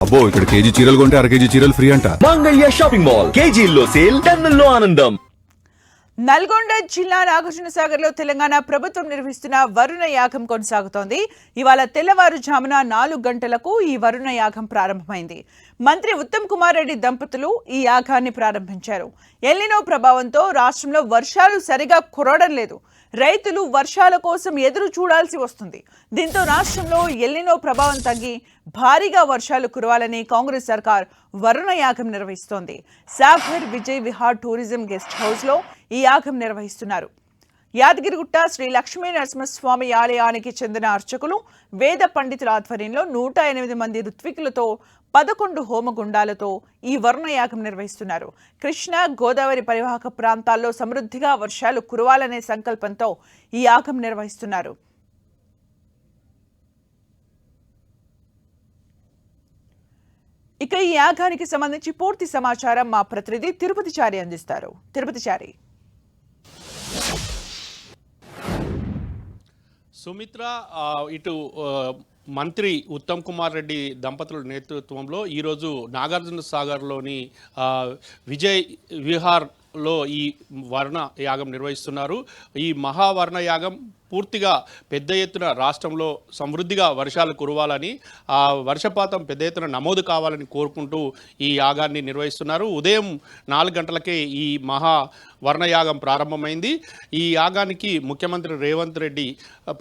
అబ్బో ఇక్కడ కేజీ చీరలు కొంటే అర కేజీ చీరలు ఫ్రీ అంట. మంగళ్య షాపింగ్ మాల్ కేజీల్లో సేల్, టన్నుల్లో ఆనందం. నల్గొండ జిల్లా నాగార్జునసాగర్ లో తెలంగాణ ప్రభుత్వం నిర్వహిస్తున్న వరుణ యాగం కొనసాగుతోంది. ఇవాళ తెల్లవారుజామున 4 గంటలకు ఈ వరుణ యాగం ప్రారంభమైంది. మంత్రి ఉత్తమ్ కుమార్ రెడ్డి దంపతులు ఈ యాగాన్ని ప్రారంభించారు. ఎల్నినో ప్రభావంతో రాష్ట్రంలో వర్షాలు సరిగా కురవడం లేదు. రైతులు వర్షాల కోసం ఎదురు చూడాల్సి వస్తుంది. దీంతో రాష్ట్రంలో ఎల్నినో ప్రభావం తగ్గి భారీగా వర్షాలు కురవాలని కాంగ్రెస్ సర్కార్ వరుణ యాగం నిర్వహిస్తోంది. Sagar Vijay Vihar tourism guest house లో ఈ యాగం నిర్వహిస్తున్నారు. యాదగిరిగుట్ట శ్రీ లక్ష్మీ నరసింహస్వామి ఆలయానికి చెందిన అర్చకులు, వేద పండితుల ఆధ్వర్యంలో 108 మంది ఋత్వికులతో 11 హోమగుండాలతో ఈ వరుణ యాగం నిర్వహిస్తున్నారు. కృష్ణా గోదావరి పరివాహక ప్రాంతాల్లో సమృద్ధిగా వర్షాలు కురవాలనే సంకల్పంతో ఈ యాగం నిర్వహిస్తున్నారు. ఇక ఈ యాగానికి సంబంధించి పూర్తి సమాచారం మా ప్రతినిధి తిరుపతి చారి అందిస్తారు. తిరుపతి చారి. సుమిత్ర, ఇటు మంత్రి ఉత్తమ్ కుమార్ రెడ్డి దంపతుల నేతృత్వంలో ఈరోజు నాగార్జున సాగర్లోని విజయ్ విహార్లో ఈ వర్ణ యాగం నిర్వహిస్తున్నారు. ఈ మహావర్ణ యాగం పూర్తిగా పెద్ద ఎత్తున రాష్ట్రంలో సమృద్ధిగా వర్షాలు కురవాలని, ఆ వర్షపాతం పెద్ద ఎత్తున నమోదు కావాలని కోరుకుంటూ ఈ యాగాన్ని నిర్వహిస్తున్నారు. ఉదయం 4 గంటలకే ఈ వర్ణయాగం ప్రారంభమైంది. ఈ యాగానికి ముఖ్యమంత్రి రేవంత్ రెడ్డి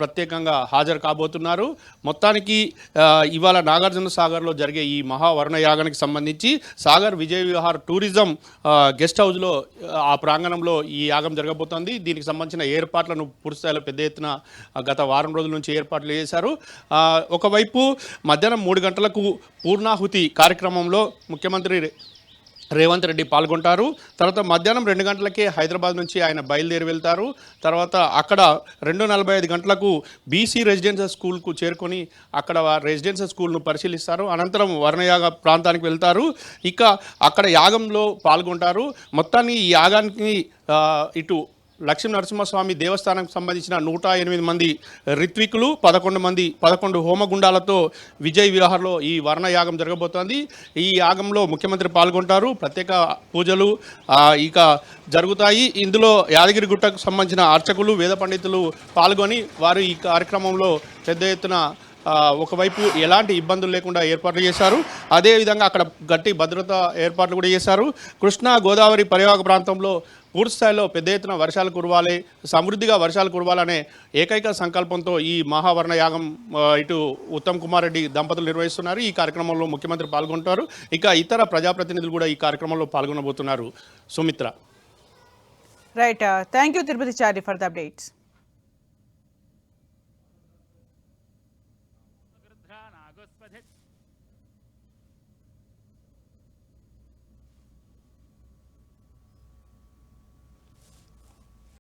ప్రత్యేకంగా హాజరు కాబోతున్నారు. మొత్తానికి ఇవాళ నాగార్జున సాగర్లో జరిగే ఈ వర్ణయాగానికి సంబంధించి సాగర్ విజయ్ విహార్ టూరిజం గెస్ట్ హౌస్లో ఆ ప్రాంగణంలో ఈ యాగం జరగబోతోంది. దీనికి సంబంధించిన ఏర్పాట్లను పూర్తిస్థాయిలో పెద్ద ఎత్తున గత వారం రోజుల నుంచి ఏర్పాట్లు చేశారు. ఒకవైపు మధ్యాహ్నం 3 గంటలకు పూర్ణాహుతి కార్యక్రమంలో ముఖ్యమంత్రి రేవంత్ రెడ్డి పాల్గొంటారు. తర్వాత మధ్యాహ్నం 2 గంటలకే హైదరాబాద్ నుంచి ఆయన బయలుదేరి వెళ్తారు. తర్వాత అక్కడ 2:45 గంటలకు బీసీ రెసిడెన్షియల్ స్కూల్కు చేరుకొని అక్కడ రెసిడెన్షియల్ స్కూల్ను పరిశీలిస్తారు. అనంతరం వర్ణయాగ ప్రాంతానికి వెళ్తారు. ఇక అక్కడ యాగంలో పాల్గొంటారు. మొత్తాన్ని ఈ యాగానికి ఇటు లక్ష్మీ నరసింహస్వామి దేవస్థానానికి సంబంధించిన 108 మంది ఋత్వికులు, 11 హోమగుండాలతో విజయ్ విహార్లో ఈ వర్ణయాగం జరగబోతోంది. ఈ యాగంలో ముఖ్యమంత్రి పాల్గొంటారు. ప్రత్యేక పూజలు ఇక జరుగుతాయి. ఇందులో యాదగిరిగుట్టకు సంబంధించిన అర్చకులు, వేద పండితులు పాల్గొని వారు ఈ కార్యక్రమంలో పెద్ద ఎత్తున ఒకవైపు ఎలాంటి ఇబ్బందులు లేకుండా ఏర్పాట్లు చేశారు. అదేవిధంగా అక్కడ గట్టి భద్రతా ఏర్పాట్లు కూడా చేశారు. కృష్ణా గోదావరి పరివాహక ప్రాంతంలో పూర్తి స్థాయిలో పెద్ద ఎత్తున వర్షాలు కురవాలి, సమృద్ధిగా వర్షాలు కురవాలనే ఏకైక సంకల్పంతో ఈ మహావర్ణ యాగం ఇటు ఉత్తమ్ కుమార్ రెడ్డి దంపతులు నిర్వహిస్తున్నారు. ఈ కార్యక్రమంలో ముఖ్యమంత్రి పాల్గొంటారు. ఇక ఇతర ప్రజాప్రతినిధులు కూడా ఈ కార్యక్రమంలో పాల్గొనబోతున్నారు. Sumitra. Right, thank you Tirupati Chari for the updates.